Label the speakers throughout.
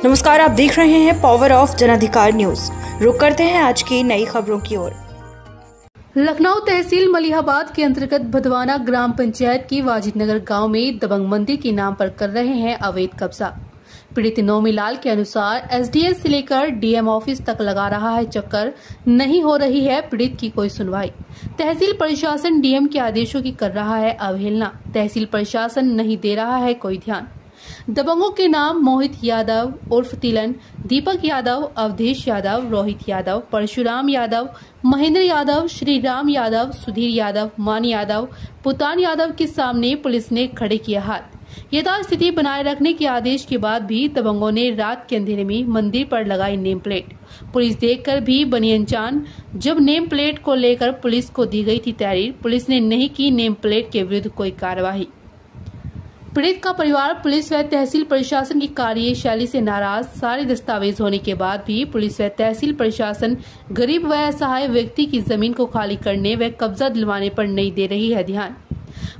Speaker 1: नमस्कार, आप देख रहे हैं पावर ऑफ जनाधिकार न्यूज। रुक करते हैं आज की नई खबरों की ओर।
Speaker 2: लखनऊ तहसील मलिहाबाद के अंतर्गत भदवाना ग्राम पंचायत की वाजिदनगर गांव में दबंग मंदिर के नाम पर कर रहे हैं अवैध कब्जा। पीड़ित नौमी लाल के अनुसार एसडीएस से लेकर डीएम ऑफिस तक लगा रहा है चक्कर, नहीं हो रही है पीड़ित की कोई सुनवाई। तहसील प्रशासन डीएम के आदेशों की कर रहा है अवहेलना, तहसील प्रशासन नहीं दे रहा है कोई ध्यान। दबंगों के नाम मोहित यादव उर्फ तिलन, दीपक यादव, अवधेश यादव, रोहित यादव, परशुराम यादव, महेंद्र यादव, श्रीराम यादव, सुधीर यादव, मान यादव, पुतान यादव के सामने पुलिस ने खड़े किए हाथ। यथास्थिति बनाए रखने के आदेश के बाद भी दबंगों ने रात के अंधेरे में मंदिर पर लगाई नेम प्लेट। पुलिस देखकर भी बनी अनजान। जब नेम प्लेट को लेकर पुलिस को दी गई थी तहरीर, पुलिस ने नहीं की नेम प्लेट के विरुद्ध कोई कार्यवाही। पीड़ित का परिवार पुलिस व तहसील प्रशासन की कार्यशैली से नाराज। सारे दस्तावेज होने के बाद भी पुलिस व तहसील प्रशासन गरीब व असहाय व्यक्ति की जमीन को खाली करने व कब्जा दिलवाने पर नहीं दे रही है ध्यान।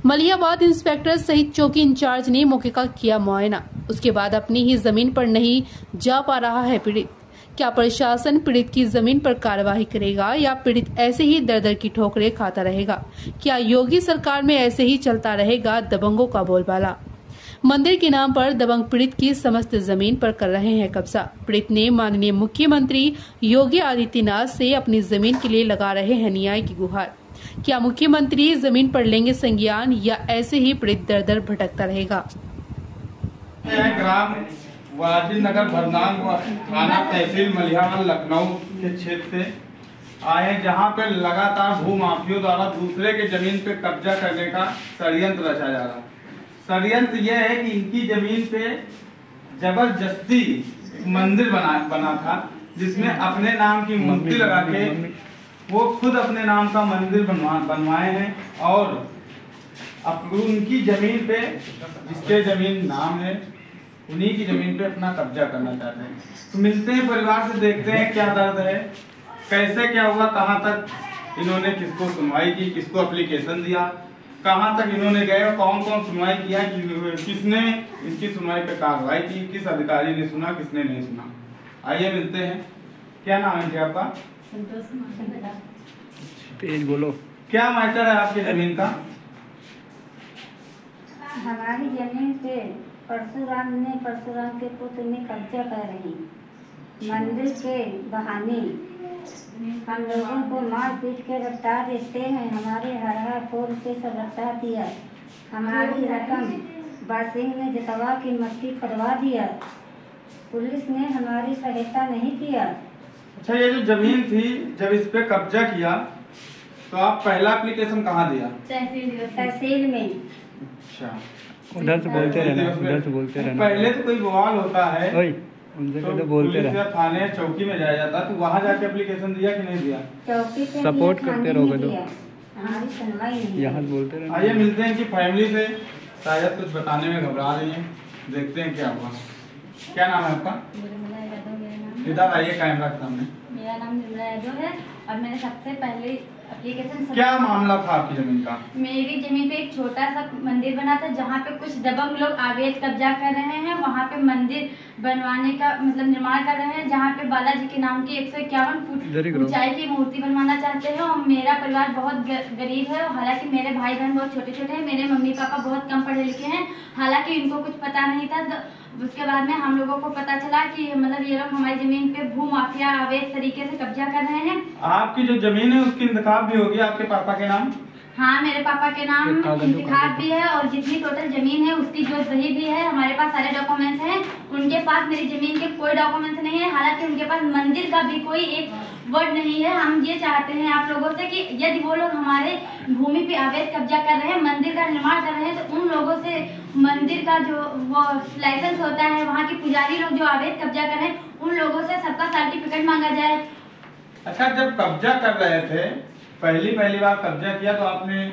Speaker 2: मलिहाबाद इंस्पेक्टर सहित चौकी इंचार्ज ने मौके का किया मुआयना, उसके बाद अपनी ही जमीन पर नहीं जा पा रहा है पीड़ित। क्या प्रशासन पीड़ित की जमीन पर कार्यवाही करेगा या पीड़ित ऐसे ही दर दर की ठोकरें खाता रहेगा? क्या योगी सरकार में ऐसे ही चलता रहेगा दबंगों का बोलबाला? मंदिर के नाम पर दबंग पीड़ित की समस्त जमीन पर कर रहे हैं कब्जा। पीड़ित ने माननीय मुख्यमंत्री योगी आदित्यनाथ से अपनी जमीन के लिए लगा रहे हैं न्याय की गुहार। क्या मुख्यमंत्री जमीन पर लेंगे संज्ञान या ऐसे ही पीड़ित दर दर भटकता रहेगा?
Speaker 3: ग्राम वाजिदनगर भरनान थाना तहसील मलिहाबाद लखनऊ के क्षेत्र से आए, जहां पे लगातार भूमाफियों द्वारा दूसरे के जमीन पे कब्जा करने का षड्यंत्र रचा जा रहा है। षड्यंत्र यह है कि इनकी जमीन पे जबरदस्ती मंदिर बना था, जिसमें अपने नाम की मूर्ति लगा के वो खुद अपने नाम का मंदिर बनवाए हैं और उनकी जमीन पे, जिसके जमीन नाम है, उन्हीं की जमीन पे अपना कब्जा करना चाहते हैं। तो मिलते हैं परिवार से, देखते हैं क्या दर्द है, कैसे क्या हुआ, कहाँ तक इन्होंने किसको सुनवाई की, किसको एप्लीकेशन दिया, कहाँ तक इन्होंने गए और कौन कौन सुनवाई किया, किसने इनकी सुनवाई पे कार्रवाई की, किस अधिकारी ने सुना, किसने नहीं सुना। आइए मिलते हैं। क्या नाम है जी आपका?
Speaker 4: तेज बोलो। क्या
Speaker 3: मैटर है आपकी जमीन का?
Speaker 5: हमारी जमीन पे परशुराम के पुत्र ने कब्जा कर रही। मंदिर के बहाने हम लोगों को मार पीट के रफ्तार देते हैं। हमारे हरा खोल के सब रफ्तार दिया। हमारी रकम बरसिंह ने जतवा की मट्टी करवा दिया। पुलिस ने हमारी सहायता नहीं किया।
Speaker 3: अच्छा, ये जो जमीन थी, जब इस पे कब्जा किया तो आप पहला एप्लीकेशन कहाँ दिया?
Speaker 5: तहसील में।
Speaker 3: अच्छा,
Speaker 4: उधर से बोलते रहना, उधर से बोलते रहना।
Speaker 3: पहले तो कोई बवाल होता है
Speaker 4: उनसे
Speaker 3: तो
Speaker 4: बोलते
Speaker 3: रहना। थाने चौकी में जाया जाता, तो वहाँ जाके एप्लीकेशन दिया कि नहीं दिया?
Speaker 5: चौकी पे
Speaker 4: सपोर्ट करते रहोगे तो
Speaker 5: हमारी सुनवाई नहीं।
Speaker 4: यहाँ बोलते रहना।
Speaker 3: आइए मिलते हैं कि फैमिली से शायद कुछ बताने में घबरा रही है, देखते हैं क्या हुआ। क्या नाम है आपका? इधर आइए कैमरा के सामने।
Speaker 6: मेरा नाम निर्मला यादव है और मैंने सबसे पहले एप्लीकेशन।
Speaker 3: क्या मामला था आपकी जमीन का?
Speaker 6: मेरी जमीन पे एक छोटा सा मंदिर बना था, जहाँ पे कुछ दबंग लोग अवैध कब्जा कर रहे हैं। वहाँ पे मंदिर बनवाने का मतलब निर्माण कर रहे हैं, जहाँ पे बालाजी के नाम की 151 फुट ऊंचाई की मूर्ति बनवाना चाहते हैं। और मेरा परिवार बहुत गरीब है, हालांकि मेरे भाई बहन बहुत छोटे छोटे हैं। मेरे मम्मी पापा बहुत कम पढ़े लिखे हैं, हालांकि इनको कुछ पता नहीं था। उसके बाद में हम लोगों को पता चला कि मतलब ये लोग हमारी जमीन पे भू माफिया अवैध तरीके से कब्जा कर रहे हैं।
Speaker 3: आपकी जो जमीन है उसकी इंतखाब भी होगी आपके पापा के नाम?
Speaker 6: हाँ, मेरे पापा के नाम इंतखाब भी है और जितनी टोटल जमीन है उसकी जो सही भी है। हमारे पास सारे डॉक्यूमेंट्स हैं। उनके पास मेरी जमीन के कोई डॉक्यूमेंट्स नहीं है, हालांकि उनके पास मंदिर का भी कोई एक वर्ड नहीं है। हम ये चाहते हैं आप लोगों से कि यदि वो लोग हमारे भूमि पे अवैध कब्जा कर रहे हैं, मंदिर का निर्माण कर रहे हैं, तो उन लोगों से मंदिर का जो वो लाइसेंस होता है, वहाँ के पुजारी लोग जो अवैध कब्जा कर रहे हैं, उन लोगों से सबका सर्टिफिकेट मांगा जाए।
Speaker 3: अच्छा, जब कब्जा कर रहे थे, पहली बार कब्जा किया तो आपने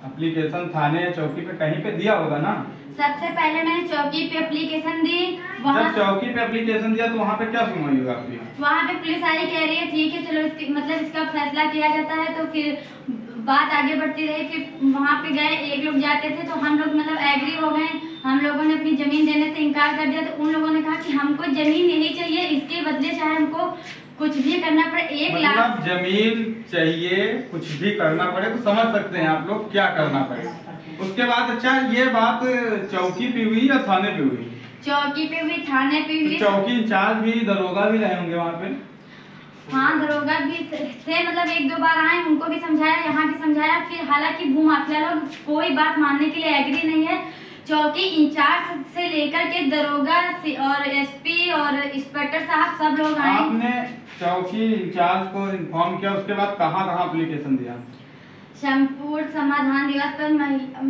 Speaker 3: एप्लीकेशन थाने या चौकी पे कहीं पे दिया होगा ना?
Speaker 6: सबसे पहले मैंने चौकी पे एप्लीकेशन दी।
Speaker 3: जब चौकी पे एप्लीकेशन दिया तो वहाँ पे क्या सुनवाई हुई आपकी?
Speaker 6: वहाँ पे पुलिस आई, कह रही है ठीक है चलो इसका फैसला किया जाता है। तो फिर बात आगे बढ़ती रही। फिर वहाँ पे गए, एक लोग जाते थे तो हम लोग मतलब एग्री हो गए, हम लोगों ने अपनी जमीन देने से इनकार कर दिया। तो उन लोगों ने कहा कि हमको जमीन नहीं चाहिए, इसके बदले चाहे हमको कुछ भी करना पड़े, 1 लाख
Speaker 3: मतलब जमीन चाहिए, कुछ भी करना पड़े। तो समझ सकते हैं आप लोग क्या करना पड़े। उसके बाद अच्छा, ये बात चौकी पे हुई या थाने पे हुई?
Speaker 6: चौकी पे हुई, थाने पे हुई।
Speaker 3: तो चौकी इंचार्ज भी, दरोगा भी रहे होंगे वहाँ पे?
Speaker 6: हाँ, दरोगा भी थे, मतलब 1-2 बार आए, उनको भी समझाया, यहाँ भी समझाया। फिर हालांकि भूमाफिया लोग कोई बात मानने के लिए एग्री नहीं है। चौकी इंचार्ज से लेकर के दरोगा और एसपी और इंस्पेक्टर साहब सब लोग आए।
Speaker 3: आपने चौकी इंचार्ज को इन्फॉर्म किया, उसके बाद कहाँ एप्लीकेशन दिया?
Speaker 6: संपूर्ण समाधान दिवस पर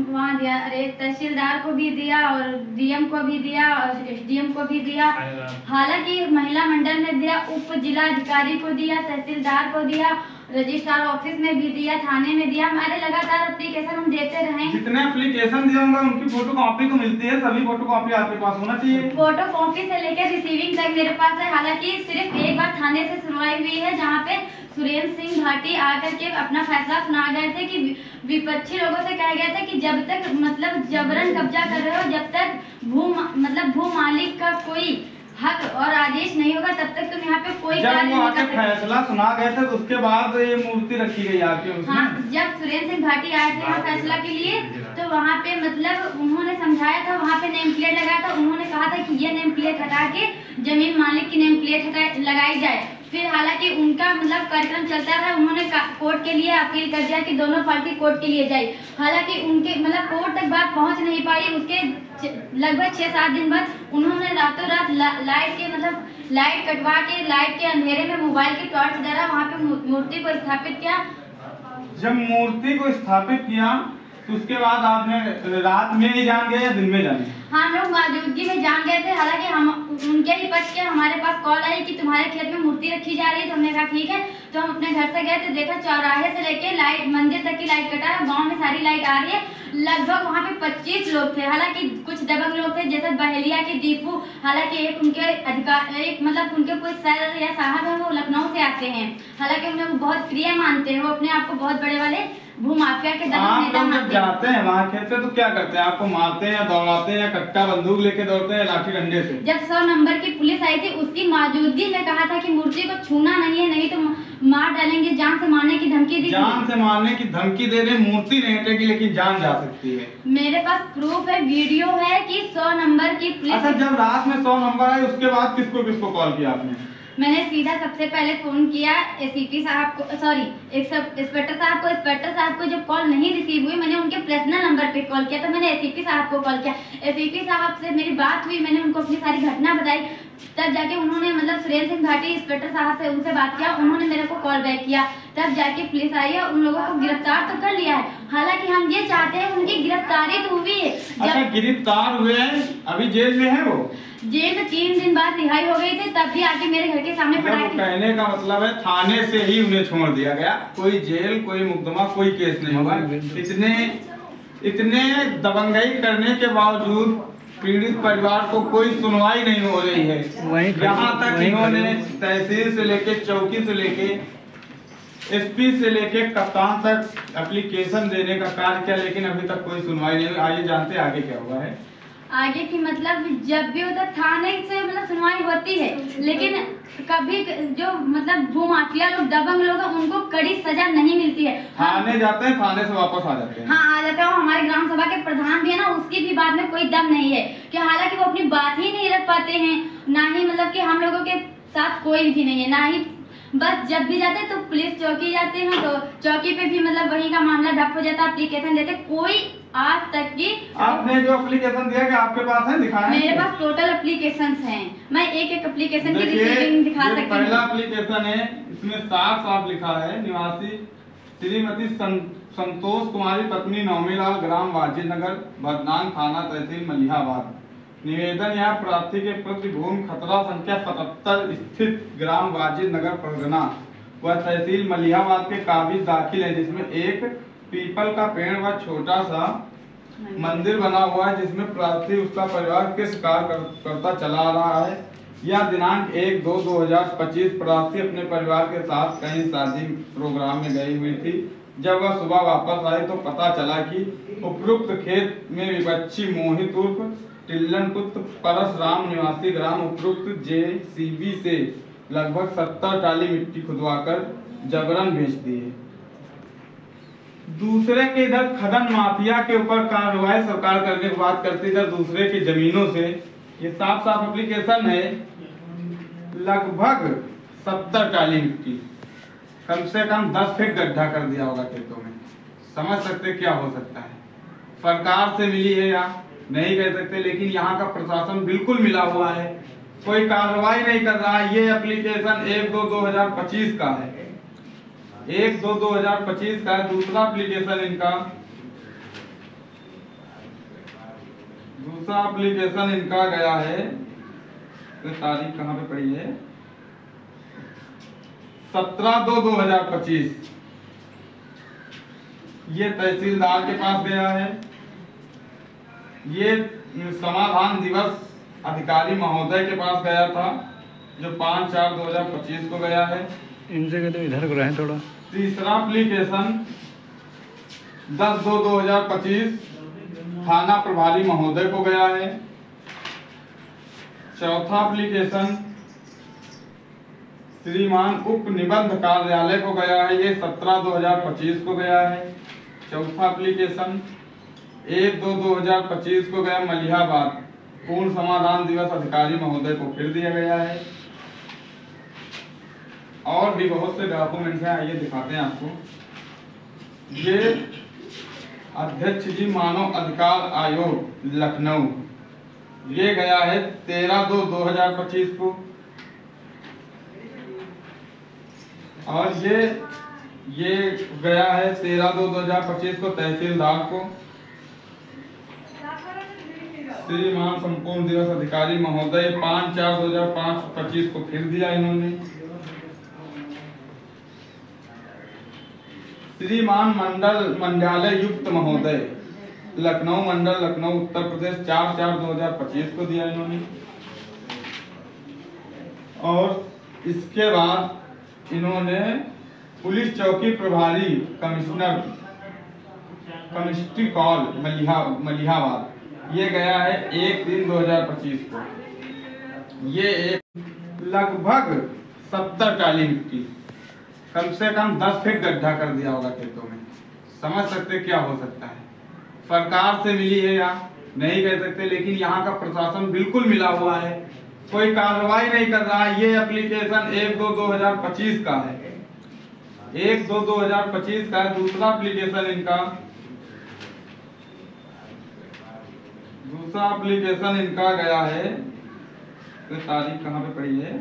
Speaker 6: वहाँ दिया, अरे तहसीलदार को भी दिया और डीएम को भी दिया और एसडीएम को भी दिया। हालांकि महिला मंडल में दिया, उप जिला अधिकारी को दिया, तहसीलदार को दिया, रजिस्ट्रार ऑफिस में भी दिया, थाने में दिया। हमारे लगातार एप्लीकेशन हम देते रहे।
Speaker 3: जितने एप्लीकेशन दिए होंगे उनकी फोटो कॉपी तो मिलती है, सभी फोटो कॉपी आपके पास होना चाहिए।
Speaker 6: फोटो कॉपी से लेकर रिसीविंग तक मेरे पास है। हालांकि सिर्फ एक बार थाने से सुनवाई हुई है, जहाँ पे सुरेंद्र सिंह भाटी आकर के अपना फैसला सुना गए थे कि विपक्षी लोगों से कहा गया था कि जब तक मतलब जबरन कब्जा कर रहे हो, जब तक भू मालिक का कोई हक और आदेश नहीं होगा, तब तक तुम यहाँ पे कोई कार्य नहीं कर सकते।
Speaker 3: फैसला सुना गए थे तो उसके बाद ये मूर्ति रखी गई आपके उसमें?
Speaker 6: हाँ, जब सुरेंद्र सिंह भाटी आए थे यहाँ फैसला के लिए, तो वहाँ पे मतलब उन्होंने समझाया था, वहाँ पे नेम प्लेट लगाया था। उन्होंने कहा था कि ये नेम प्लेट हटा के जमीन मालिक की नेम प्लेट लगाई जाए। फिर हालांकि उनका मतलब कार्यक्रम चलता रहा, उन्होंने कोर्ट के लिए अपील कर दिया कि दोनों पार्टी कोर्ट के लिए जाए। हालांकि उनके मतलब कोर्ट तक बात पहुंच नहीं पाई। उसके लगभग 6-7 दिन बाद उन्होंने रातों रात लाइट कटवा के, लाइट के अंधेरे में मोबाइल की टॉर्च द्वारा वहाँ पे मूर्ति को स्थापित किया।
Speaker 3: जब मूर्ति को स्थापित किया तो उसके बाद आपने रात में ही जान गए या दिन में जाने?
Speaker 6: हम लोग मौजूदगी में जान गए थे। हालांकि हम उनके ही पक्ष के हमारे पास कॉल आई कि तुम्हारे खेत में मूर्ति रखी जा रही है। तो हमने कहा ठीक है। तो हम अपने घर से गए तो देखा चौराहे से लेके लाइट मंदिर तक की लाइट कटा है, गांव में सारी लाइट आ रही है। लगभग वहाँ पे 25 लोग थे। हालांकि कुछ दबंग लोग थे, जैसे बहेलिया के दीपू। हालांकि एक उनके अधिकार, एक मतलब उनके कोई सर या साहब है, वो लखनऊ से आते हैं। हालांकि उन्हें वो बहुत प्रिय मानते हैं, वो अपने आप को बहुत बड़े वाले भूमाफिया के दबंग नेता मानते हैं।
Speaker 3: जाते हैं वहाँ खेत पे तो क्या करते हैं? आपको मारते हैं या दौड़ाते हैं या कट्टा बंदूक लेके दौड़ते हैं, लाठी डंडे से?
Speaker 6: जब 100 नंबर की पुलिस आई थी, उसकी मौजूदगी में कहा था कि मूर्ति को छूना नहीं है, नहीं तो मार डालेंगे, जान से मारने की धमकी दी।
Speaker 3: जान से मारने की धमकी दे रहे, मूर्ति नहीं हटेगी लेकिन जान जा सकती है।
Speaker 6: मेरे पास प्रूफ है, वीडियो है कि 100 नंबर की पुलिस।
Speaker 3: अच्छा, जब रात में 100 नंबर आए उसके बाद किसको कॉल किया आपने?
Speaker 6: मैंने सीधा सबसे पहले फोन किया एसीपी साहब को, सॉरी इंस्पेक्टर साहब को। इंस्पेक्टर साहब को जब कॉल नहीं रिसीव हुई, मैंने उनके पर्सनल नंबर पे कॉल किया। तो मैंने एसीपी साहब को कॉल किया। एसीपी साहब से मेरी बात हुई, मैंने उनको अपनी सारी घटना बताई। तब जाके उन्होंने मतलब सुरेंद्र सिंह भाटी इंस्पेक्टर साहब से उनसे बात किया, उन्होंने मेरे को कॉल बैक किया। तब जाके पुलिस आई है, उन लोगों को गिरफ्तार तो कर लिया है। हालांकि हम ये चाहते हैं उनकी गिरफ्तारी तो हुई है।
Speaker 3: अच्छा, गिरफ्तार हुए हैं, अभी जेल में है वो?
Speaker 6: जेल में 3 दिन बाद रिहाई हो गई थी, तब भी आके मेरे घर के सामने पड़ा।
Speaker 3: कहने का मतलब है थाने से ही उन्हें छोड़ दिया गया, कोई जेल, कोई मुकदमा, कोई केस नहीं हुआ। इतने दबंगई करने के बावजूद पीड़ित परिवार को कोई सुनवाई नहीं हो रही है। यहाँ तक इन्होंने तहसील से लेके, चौकी से लेके, एसपी से लेके कप्तान तक एप्लीकेशन देने का कार्य किया, लेकिन अभी तक कोई सुनवाई नहीं हुई। आइए जानते आगे क्या हुआ है।
Speaker 6: आगे की मतलब जब भी होता थाने से मतलब सुनवाई होती है, लेकिन कभी जो मतलब भूमाफिया लोग, दबंग लोग हैं, उनको कड़ी सजा नहीं मिलती है।
Speaker 3: थाने जाते हैं, थाने से वापस आ जाते हैं।
Speaker 6: हाँ, आ जाते हैं। हमारे ग्राम सभा के प्रधान भी है ना, उसकी भी बात में कोई दम नहीं है कि हालांकि वो अपनी बात ही नहीं रख पाते हैं, ना ही मतलब कि हम लोगों के साथ कोई भी नहीं है, ना ही बस जब भी जाते तो पुलिस चौकी जाते हैं, तो चौकी पे भी मतलब वही का मामला ठप हो जाता है। एप्लीकेशन देते, कोई आज तक की।
Speaker 3: आपने जो एप्लीकेशन दिया कि आपके पास है, दिखाएं?
Speaker 6: मेरे पास टोटल एप्लीकेशंस हैं। मैं एक एप्लीकेशन की रिसीविंग दिखा सकती हूँ।
Speaker 3: पहला एप्लीकेशन है, इसमें साफ लिखा है, निवासी श्रीमती संतोष कुमारी पत्नी नौमीलाल, ग्राम वाजिद नगर, बदनान, थाना तहसील मलिहाबाद। निवेदन यहाँ प्रार्थी के प्रति भूमि खतरा संख्या 77 स्थित ग्राम वाजिद नगर, परगना व तहसील मलिहाबाद के काबिज दाखिल है, जिसमें एक पीपल का पेड़ व छोटा सा मंदिर बना हुआ है, जिसमें प्रार्थी उसका परिवार किस कार्य करता चला आ रहा है। यह दिनांक 1/2/2025 प्रार्थी अपने परिवार के साथ कहीं शादी प्रोग्राम में गई हुई थी। जब वह सुबह वापस आए तो पता चला कि उपरोक्त खेत में विपक्षी मोहित उर्फ टिल्लन पुत्र परसराम निवासी ग्राम उपरोक्त JCB से लगभग 70 टाली मिट्टी खुदवाकर जबरन बेच दिए। दूसरे के इधर खनन माफिया के ऊपर कार्रवाई सरकार करने की बात करती, इधर दूसरे की जमीनों से ये साफ साफ एप्लीकेशन है। लगभग 70 टाली मिट्टी, कम से कम 10 फीट गड्ढा कर दिया होगा खेतों में। समझ सकते क्या हो सकता है। सरकार से मिली है या नहीं कह सकते, लेकिन यहाँ का प्रशासन बिल्कुल मिला हुआ है, कोई कार्रवाई नहीं कर रहा है। ये एप्लीकेशन 1/2/2025 का है, 1/2/2025 का है। दूसरा एप्लीकेशन इनका गया है, तो तारीख कहाँ पे पड़ी है, 17/2/2025। ये तहसीलदार के पास गया है। ये समाधान दिवस अधिकारी महोदय के पास गया था, जो 5/4/2025 को गया है।
Speaker 4: इनसे कहते इधर को रहें थोड़ा।
Speaker 3: तीसरा एप्लीकेशन 10/2/2025 थाना प्रभारी महोदय को गया है। चौथा एप्लीकेशन श्रीमान उप निबंध कार्यालय को गया है, ये 17/2/2025 को गया है। चौथा एप्लीकेशन 1/2/2025 को गया मलिहाबाद, पूर्ण समाधान दिवस अधिकारी महोदय को फिर दिया गया है। और भी बहुत से डॉक्यूमेंट्स हैं, आइए दिखाते हैं आपको। ये अध्यक्ष जी मानव अधिकार आयोग लखनऊ, ये गया है 13/2/2025 को। और ये गया है 13/2/2025 को तहसीलदार को। श्रीमान संपूर्ण दिवस अधिकारी महोदय 5/4/2025 को फिर दिया इन्होंने। श्रीमान मंडलालय युक्त महोदय लखनऊ मंडल लखनऊ उत्तर प्रदेश 4/4/2025 को दिया इन्होंने। और इसके बाद इन्होंने पुलिस चौकी प्रभारी कमिश्नर कमिश्नरी कॉल मलिहाबाद, ये गया है 1/3/2025 को। ये एक लगभग 70 टाली मिट्टी, कम से कम 10 फीट गड्ढा कर दिया होगा खेतों में। समझ सकते क्या हो सकता है। सरकार से मिली है या नहीं कह सकते, लेकिन यहाँ का प्रशासन बिल्कुल मिला हुआ है, कोई कार्रवाई नहीं कर रहा है। ये एप्लीकेशन 1/2/2025 का है, 1/2/2025 का है। दूसरा एप्लीकेशन इनका गया है, तो तारीख कहाँ पे पड़ी है,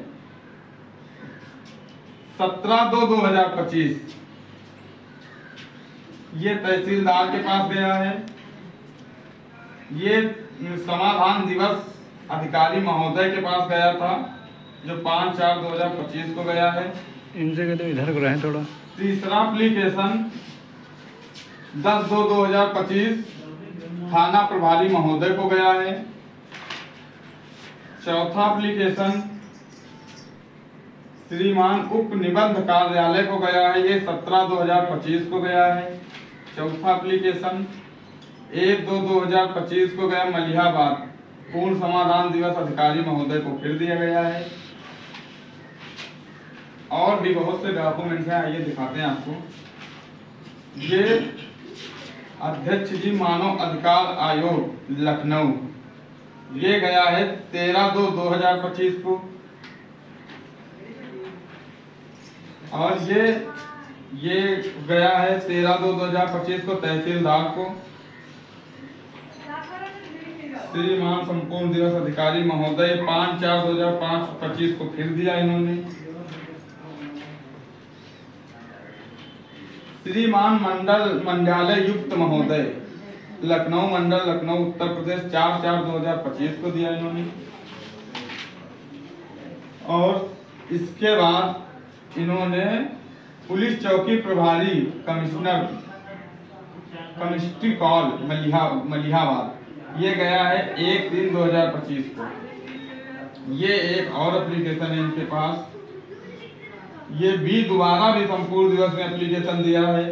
Speaker 3: 17/2/2025। ये तहसीलदार के पास गया है। ये समाधान दिवस अधिकारी महोदय के पास गया था, जो 5/4/2025 को गया है।
Speaker 4: इनसे कहते इधर को रहें थोड़ा।
Speaker 3: तीसरा एप्लीकेशन 10/2/2025 थाना प्रभारी महोदय को गया है। चौथा एप्लीकेशन श्रीमान उप निबंध कार्यालय को गया है, ये 17/2/2025 को गया है। चौथा एप्लीकेशन 1/2/2025 को गया मलिहाबाद, पूर्ण समाधान दिवस अधिकारी महोदय को फिर दिया गया है। और भी बहुत से डॉक्यूमेंट्स हैं, आइए दिखाते हैं आपको। ये अध्यक्ष जी मानव अधिकार आयोग लखनऊ, ये गया है 13/2/2025 को। और ये गया है 13/2/2025 को तहसीलदार को। श्रीमान संपूर्ण दिवस अधिकारी महोदय 5/4/2025 को फिर दिया इन्होंने। श्रीमान मंडलालय युक्त महोदय लखनऊ मंडल लखनऊ उत्तर प्रदेश 4/4/2025 को दिया इन्होंने। और इसके बाद इन्होंने पुलिस चौकी प्रभारी कमिश्नर कमिश्नरी कॉल मलिहाबाद, ये गया है 1/3/2025 को। ये एक और एप्लीकेशन है इनके पास। ये भी दोबारा भी संपूर्ण दिवस में एप्लीकेशन दिया है,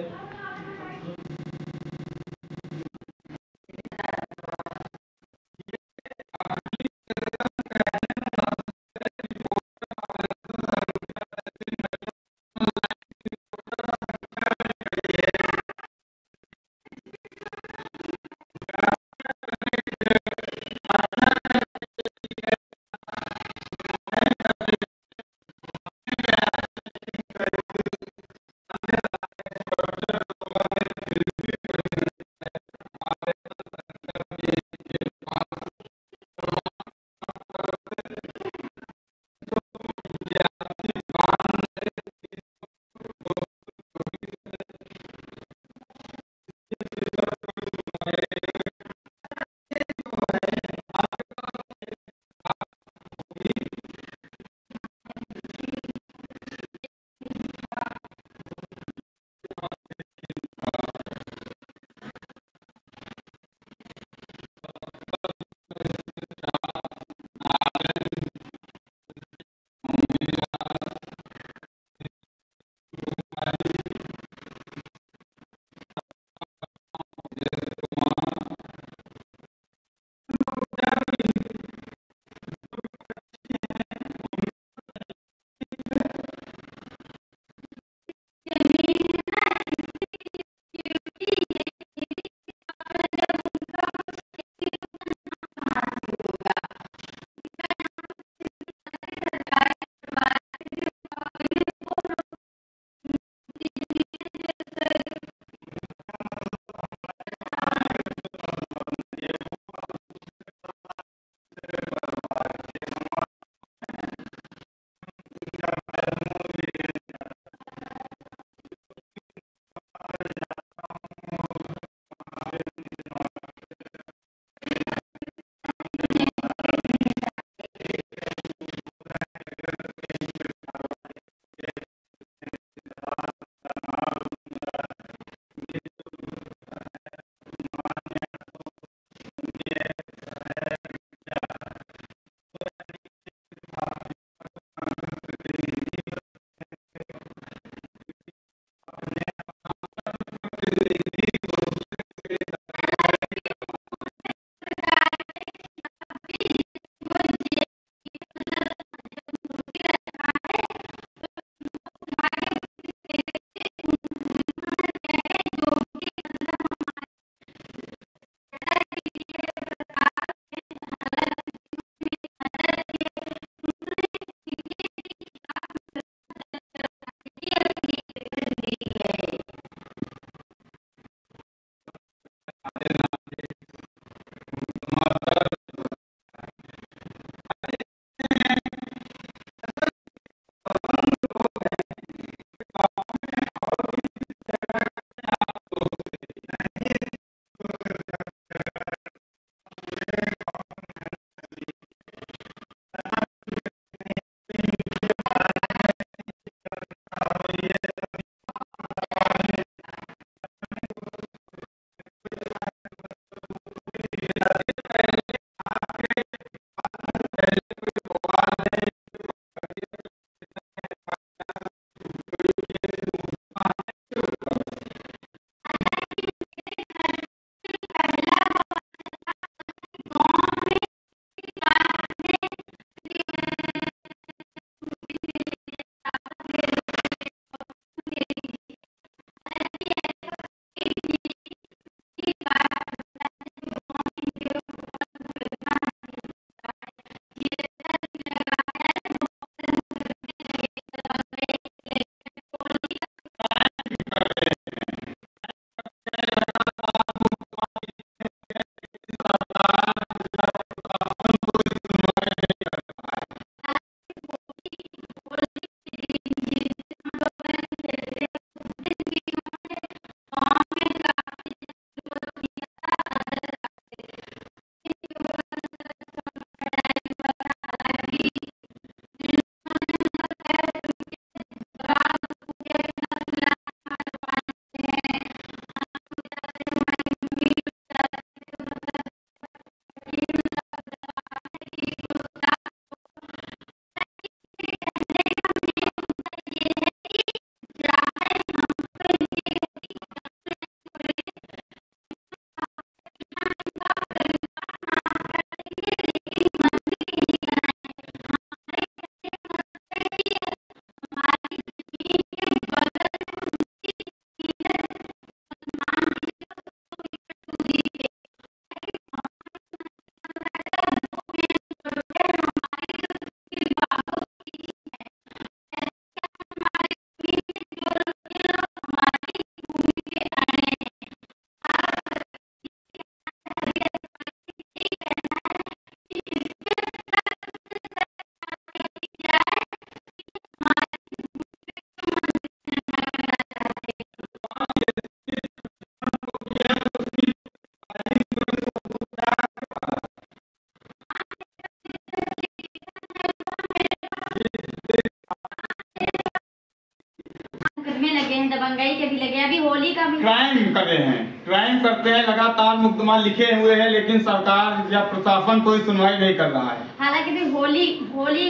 Speaker 6: मुकदमे लगे हैं, दबंगई के भी लगे हैं, अभी होली का भी
Speaker 3: क्राइम कर रहे हैं, क्राइम करते हैं, लगातार मुकदमा लिखे हुए हैं, लेकिन सरकार या प्रशासन कोई सुनवाई नहीं कर रहा है।
Speaker 6: हालांकि भी होली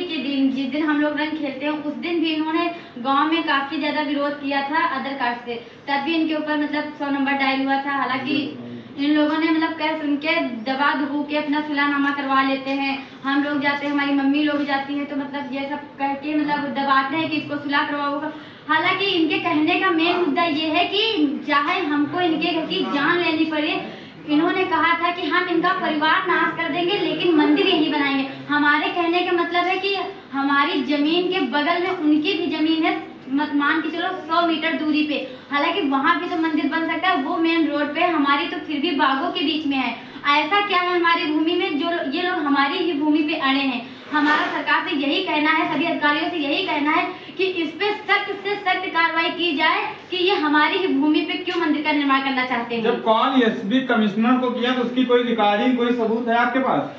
Speaker 6: के दिन जिस दिन हम लोग रंग खेलते हैं उस दिन भी इन्होंने गांव में काफी ज्यादा विरोध किया था आधार कार्ड से, तब भी इनके ऊपर मतलब 100 नंबर डायल हुआ था। हालांकि इन लोगों ने मतलब कह सुन के दबा दुबू के अपना सुलहनामा करवा लेते हैं। हम लोग जाते हैं, हमारी मम्मी लोग जाती है, तो मतलब ये सब कह के मतलब दबाते हैं कि इसको सुलह करवाओ। हालांकि इनके कहने का मेन मुद्दा ये है कि चाहे हमको इनके घर की जान लेनी पड़े, इन्होंने कहा था कि हम इनका परिवार नाश कर देंगे लेकिन मंदिर यही बनाएंगे। हमारे कहने का मतलब है कि हमारी जमीन के बगल में उनकी भी जमीन है, मान के चलो 100 मीटर दूरी पे, हालांकि वहाँ भी तो मंदिर बन सकता है, वो मेन रोड पे, हमारी तो फिर भी बागों के बीच में है। ऐसा क्या है हमारी भूमि में जो ये लोग हमारी ही भूमि पे अड़े हैं। हमारा सरकार से यही कहना है, सभी अधिकारियों से यही कहना है कि इस पे सख्त से सख्त कार्रवाई की जाए कि ये हमारी ही भूमि पे क्यों मंदिर का निर्माण करना चाहते हैं।
Speaker 3: जब कॉल एसपी कमिश्नर को किया तो उसकी कोई रिकॉर्डिंग, कोई सबूत है आपके पास?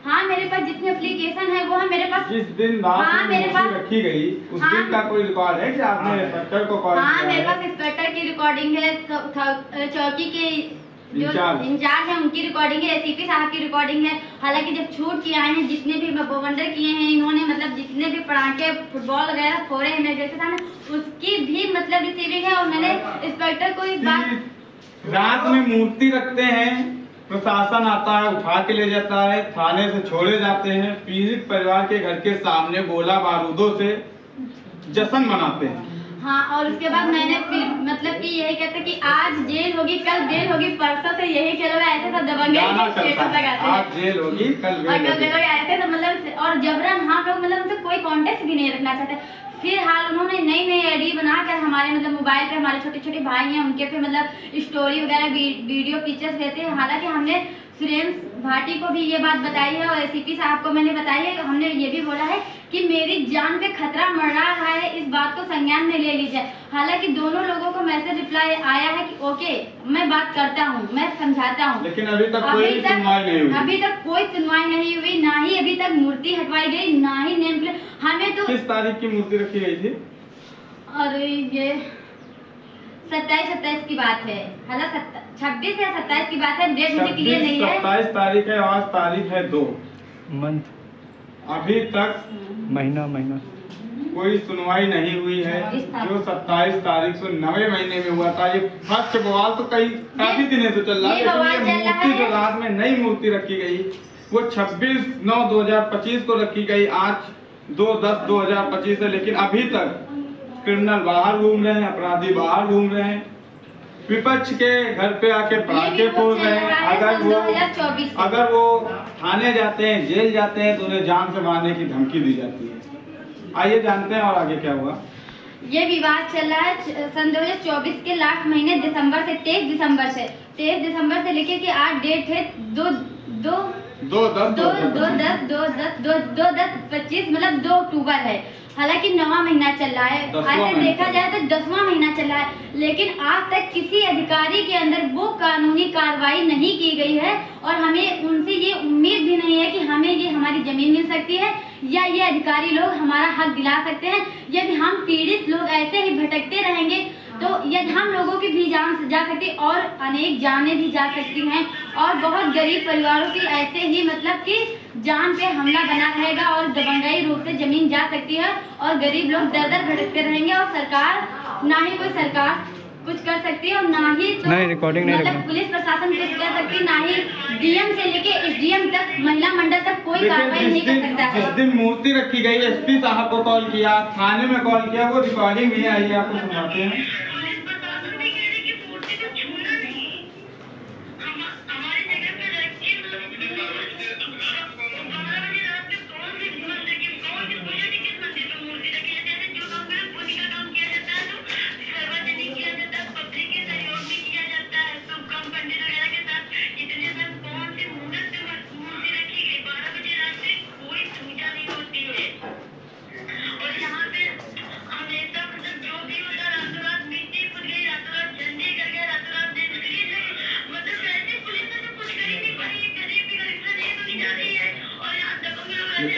Speaker 6: हाँ, मेरे पास जितनी एप्लीकेशन है वो है मेरे पास।
Speaker 3: जिस दिन रात में मूर्ति रखी गई उस दिन का कोई रिकॉर्ड है कि आपने इंस्पेक्टर को कॉल किया?
Speaker 6: हाँ, मेरे पास इंस्पेक्टर की रिकॉर्डिंग है, चौकी के जो इंचार्ज है उनकी रिकॉर्डिंग है, एसीपी साहब की रिकॉर्डिंग है। हालांकि जब छूट के आए हैं, जितने भी बवंडर किए हैं इन्होंने, मतलब जितने भी पटाखे फुटबॉल वगैरह फोड़े हैं मेरे के सामने, उसकी भी मतलब रिसीविंग है। और मैंने इंस्पेक्टर को इस बात,
Speaker 3: रात में मूर्ति रखते हैं, प्रशासन आता है, उठा के ले जाता है, थाने से छोड़े जाते हैं, पीड़ित परिवार के घर के सामने गोला बारूदों से जश्न मनाते हैं।
Speaker 6: हाँ, और उसके बाद मैंने फिर मतलब कि यही कहते कि आज जेल होगी कल बेल होगी, परसों से यही खेलोगे, ऐसे तो दबंगे लगाते हैं।
Speaker 3: आज जेल होगी कल बेल होगी,
Speaker 6: ऐसे तो मतलब, और जबरन हम लोग मतलब उनसे कोई कांटेक्ट भी नहीं रखना चाहते। फिर हाल उन्होंने नई आईडी बनाकर हमारे मतलब मोबाइल पे, हमारे छोटे छोटे भाई हैं उनके पे मतलब स्टोरी वगैरह वीडियो पिक्चर्स लेते हैं। हालांकि हमने सुरेंद्र भाटी को भी ये बात बताई है और एसीपी साहब को मैंने बताई है, हमने ये भी बोला है कि मेरी जान पे खतरा मंडरा रहा है, इस बात को संज्ञान में ले लीजिए। हालांकि दोनों लोगों को मैसेज रिप्लाई आया है कि ओके मैं बात करता हूँ, मैं समझाता हूँ,
Speaker 3: लेकिन अभी तक कोई सुनवाई नहीं हुई।
Speaker 6: अभी तक कोई सुनवाई नहीं हुई, ना ही अभी तक मूर्ति हटवाई गई, ना ही नेम प्लेट। हमें तो
Speaker 3: किस तारीख की मूर्ति रखी गई थी?
Speaker 6: अरे ये 27 की बात है, हालांकि 26 या 27 की बात है, डेट मुझे क्लियर नहीं है।
Speaker 3: 27 तारीख है, आज तारीख है 2
Speaker 4: मंथ,
Speaker 3: अभी तक
Speaker 4: महीना
Speaker 3: कोई सुनवाई नहीं हुई है। जो 27 तारीख से 9वें महीने में हुआ था, ये फर्स्ट बवाल तो काफी दिनों से चल रहा है, लेकिन ये मूर्ति जो रात में नई मूर्ति रखी गई वो 26/9/2025 को रखी गई, आज 2/10/2025 है, लेकिन अभी तक क्रिमिनल बाहर घूम रहे हैं, अपराधी बाहर घूम रहे हैं, विपक्ष के घर पे आके पटाखे फोड़ रहे हैं। अगर वो थाने जाते हैं, जेल जाते हैं तो उन्हें जान से मारने की धमकी दी जाती है। आइए जानते हैं और आगे क्या हुआ।
Speaker 6: ये विवाद चल रहा है सन 2024 के लास्ट महीने दिसंबर से 23 दिसंबर से लेके कि आज डेट है 2/10/2025 मतलब 2 अक्टूबर है। हालांकि 9वां महीना चल रहा है, ऐसे देखा जाए तो 10वां महीना चल रहा है, लेकिन आज तक किसी अधिकारी के अंदर वो कानूनी कार्रवाई नहीं की गई है। और हमें उनसे ये उम्मीद भी नहीं है कि हमें ये हमारी जमीन मिल सकती है या ये अधिकारी लोग हमारा हक दिला सकते हैं। यदि हम पीड़ित लोग ऐसे ही भटकते रहेंगे तो यदि हम लोगों की भी जान जा सकती और अनेक जानें भी जा सकती हैं, और बहुत गरीब परिवारों की ऐसे ही मतलब कि जान पे हमला बना रहेगा और दबंगाई रूप से जमीन जा सकती है और गरीब लोग दर दर भटकते रहेंगे। और सरकार, ना ही कोई सरकार कुछ कर सकती है और ना ही तो
Speaker 4: रिकॉर्डिंग नहीं
Speaker 6: मतलब पुलिस प्रशासन कुछ कर सकती, ना ही डीएम से लेके एसडीएम तक, महिला मंडल तक कोई कार्रवाई नहीं कर सकता है।
Speaker 3: जिस दिन मूर्ति रखी गई, एसपी साहब को कॉल किया, थाने में कॉल किया, वो रिकॉर्डिंग भी आई है, आपको सुनाते हैं।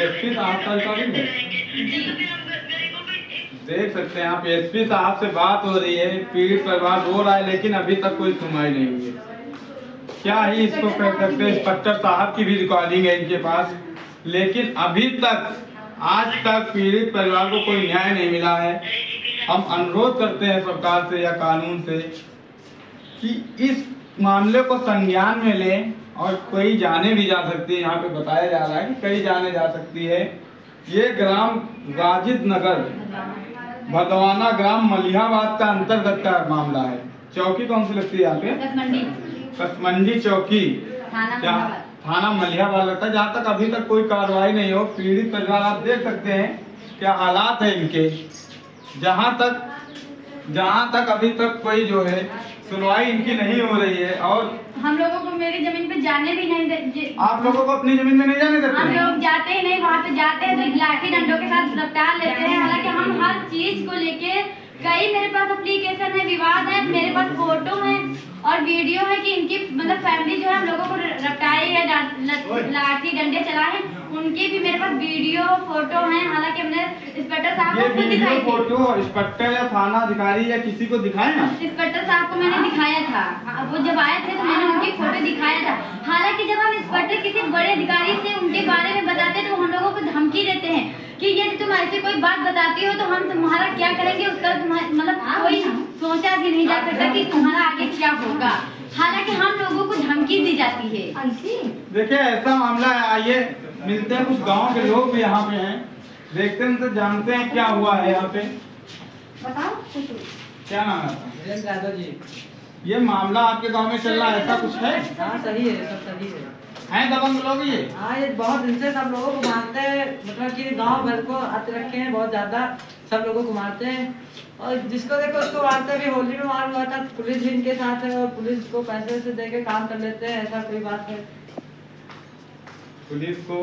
Speaker 3: एसपी साहब का रिकॉर्डिंग है। देख सकते हैं आप, एसपी साहब से बात हो रही है, पीड़ित परिवार रो रहा है, लेकिन अभी तक कोई सुनवाई नहीं हुई है। क्या ही इसको कह सकते हैं, इंस्पेक्टर साहब की भी रिकॉर्डिंग है इनके पास, लेकिन अभी तक आज तक पीड़ित परिवार को कोई न्याय नहीं मिला है। हम अनुरोध करते हैं सरकार से या कानून से कि इस मामले को संज्ञान में लें, और कई जाने भी जा सकती है। यहाँ पे बताया जा रहा है कि कई जाने जा सकती है। ये ग्राम वाजिद नगर भदवाना ग्राम मलिहाबाद का अंतर्गत का मामला है। चौकी कौन सी लगती है यहाँ पे? कसमंडी चौकी, थाना मलिहाबाद लगता है। जहाँ तक अभी तक कोई कार्रवाई नहीं हो, पीड़ित परिवार आप देख सकते हैं क्या हालात है इनके। जहाँ तक अभी तक कोई जो है सुनवाई इनकी नहीं हो रही है, और
Speaker 6: हम लोगों को मेरी जमीन पे जाने भी नहीं देते।
Speaker 3: आप लोगों को अपनी जमीन में नहीं जाने देते?
Speaker 6: हम लोग जाते ही नहीं, वहाँ पे जाते हैं तो लाठी डंडों के साथ गिरफ्तार लेते हैं। हालांकि हम हर चीज को लेके कई मेरे पास एप्लीकेशन है, विवाद है, मेरे पास फोटो है और वीडियो है कि इनकी मतलब फैमिली जो है हम लोगों को रटाई है, लाठी डंडे चलाए, उनकी भी मेरे पास वीडियो फोटो है। हालांकि हमने इंस्पेक्टर साहब को दिखाई,
Speaker 3: फोटो इंस्पेक्टर या थाना अधिकारी या किसी को दिखाए ना?
Speaker 6: इंस्पेक्टर साहब को मैंने दिखाया था, वो जब आए थे तो मैंने उनकी फोटो दिखाया था। हालांकि जब हम इंस्पेक्टर किसी बड़े अधिकारी से उनके बारे में बताते हैं तो हम लोगों को धमकी देते हैं कि यदि तुम ऐसी कोई बात बताती हो तो हम तुम्हारा क्या करेंगे, उसका मतलब कोई सोचा भी नहीं जा सकता कि तुम्हारा आगे क्या होगा। हालांकि हम लोगों को धमकी दी जाती है।
Speaker 3: देखिए ऐसा मामला है, आइए मिलते हैं, कुछ गांव के लोग भी यहाँ पे हैं, देखते हैं तो जानते हैं क्या हुआ है यहाँ पे।
Speaker 6: बताओ
Speaker 3: क्या नाम है आपका?
Speaker 7: वीरेंद्र यादव जी।
Speaker 3: ये मामला आपके गांव में चल रहा है, ऐसा कुछ है?
Speaker 7: हाँ सही है, सब सही है।
Speaker 3: हैं दबंग लोग ये?
Speaker 7: हाँ ये बहुत दिन से सब लोगों को मारते हैं, मतलब कि गांव भर को हथ रखे हैं बहुत ज्यादा, सब लोगों को मारते हैं और जिसको देखो उसको मारते हैं। अभी होली में मार हुआ था, पुलिस भी इनके साथ है और पुलिस को पैसे से देके काम कर लेते हैं, ऐसा कोई बात है।
Speaker 3: पुलिस को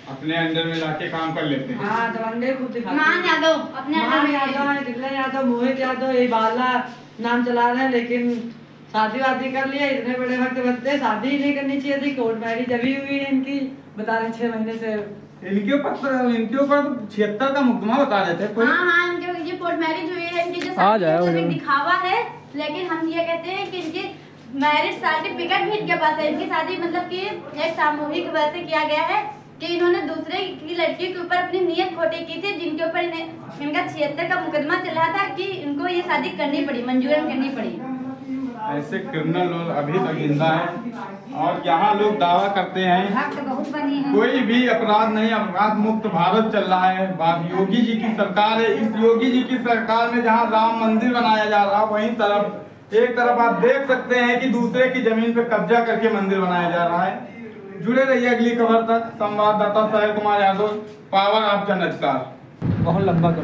Speaker 3: अपने अंडर में लाके काम कर लेते हैं।
Speaker 7: हाँ दबंगे खूब दिखाते हैं।
Speaker 6: मान यादव अपने
Speaker 7: यादव, मोहित यादव, ये बाला नाम चला रहे हैं, लेकिन शादी वादी कर लिया, इतने बड़े वक्त बच्चे, शादी ही नहीं करनी चाहिए थी। कोर्ट मैरिज अभी हुई है इनकी, बता रहे 6 महीने से।
Speaker 3: इनके ऊपर 76 का मुकदमा बता रहे थे कोई।
Speaker 6: हाँ इनके ये कोर्ट मैरिज हुई है, इनकी जो दिखावा है, लेकिन हम ये कहते हैं कि इनकी मैरिज सर्टिफिकेट भी इनके पास है। इनकी शादी मतलब कि एक सामूहिक वैसे किया गया है कि इन्होंने दूसरे की लड़की के ऊपर अपनी नियत खोटी की थी, जिनके ऊपर इनका 76 का मुकदमा चल रहा था कि इनको ये शादी करनी पड़ी, मंजूरन करनी पड़ी।
Speaker 3: ऐसे क्रिमिनल लोग अभी तक जिंदा हैं और यहाँ लोग दावा करते हैं
Speaker 5: बहुत बनी है,
Speaker 3: कोई भी अपराध नहीं, अपराध मुक्त भारत चल रहा है। बात योगी जी की सरकार है। इस योगी जी की सरकार में जहाँ राम मंदिर बनाया जा रहा है, वहीं एक तरफ आप देख सकते हैं कि दूसरे की जमीन पे कब्जा करके मंदिर बनाया जा रहा है। जुड़े रहिए अगली खबर तक। संवाददाता साहिल कुमार यादव, पावर ऑफ जनअधिकार।
Speaker 4: बहुत लंबा कर